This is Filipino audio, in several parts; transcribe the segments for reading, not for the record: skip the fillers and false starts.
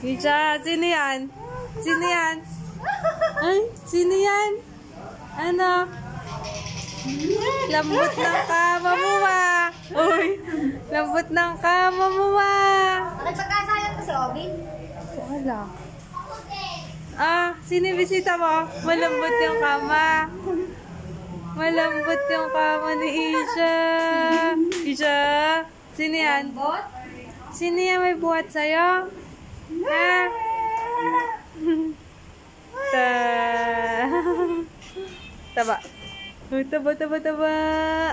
Isha, sino yan? Sino yan? Ay, sino yan? Ano? Lambot ng kama mo, ma. Uy, lambot ng kama mo, ma. Nagpagkasalan ko si Obi? Wala. Ah, sino bisita mo? Malambot yung kama. Malambot yung kama ni Isha. Isha, sino yan? Bot? Sino yan may buhat sa'yo? Ha? Taba. Oh, taba.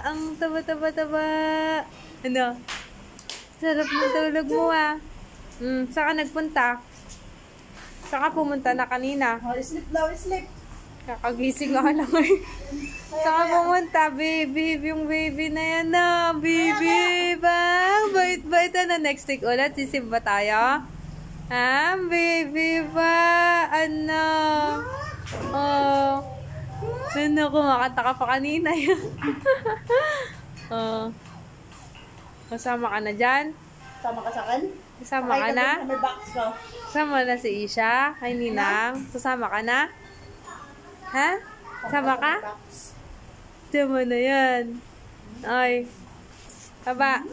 Ang taba. Ano? Sarap ng tulog mo, ah. Saan ka nagpunta? Saan ka pumunta na kanina? Oh, sleep daw, sleep. Kakagising ako lang eh. Saan ka pumunta? Baby, yung baby na yan na. Baby, bang. Bait na. Next week ulit, sisimba tayo. Ha? Baby ba? Ano? Oh. Ano, kumakanta ka pa kanina yan. Oh. Kasama ka na dyan? Sama ka sa akin? Kasama ka na? May box ko. Kasama na si Isha? Kay Ninang? Kasama ka na? Ha? Kasama ka? Tama na yan. Ay. Taba.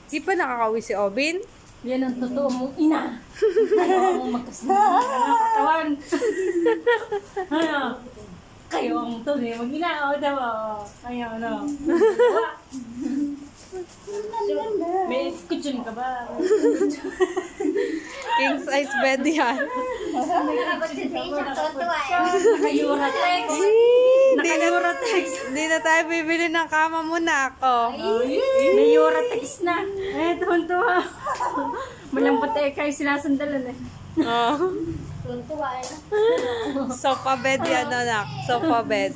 Di pa nakakawi si Obin? Yan ang totoo mong ina. Ayaw mong magkasunod ng katawan. Ano? Kayo ang tunay mag-ina. O, daw. Ayaw, ano? May kutsyon ka ba? King size bed yan. Naka-Uratex. Naka-Uratex. Hindi na tayo bibili ng kama muna ako. May Uratex na. Eh, tuwan-tuwa. Malambot eh, kayo sinasandalan eh. Oh. Tuwan-tuwa eh. Sofa bed yan, anak. Sofa bed.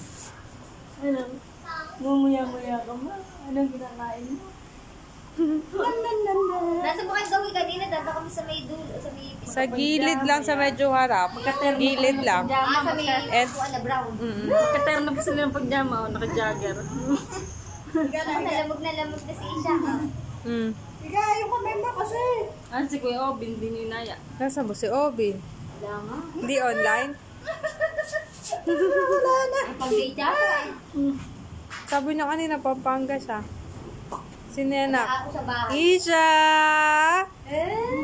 Ano? Mumuya-muya ka mo. Anong kinakain mo? Nasa bukay gawin kanina, dito kami sa may dulo, sa may... Sa gilid lang, sa medyo harap. Gilid lang. Sa may And- na brown. Katerno pa sila ng pagjama o naka-jogger. Nalamog na si Isha. Mm. Higa, yung kamay mo kasi. Ah, si Kuya Obin, hindi niyo inaya. Nasa mo si Obi? Lama. Hindi online? Ang pag-date ako eh. Sabi niya kanina, Pampanga siya. Sino yan, anak? Ako sa bahay. Isha!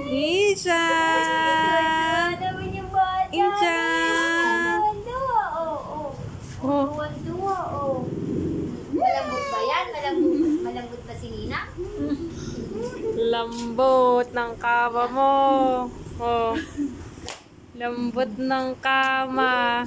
Isha! Naman yung bata. Isha! Duwa-duwa, oo. Oh. Duwa-duwa, oo. Malambot ba yan? Malambot ba si Nina? Lambot ng kama mo. Oh. Lambot ng kama.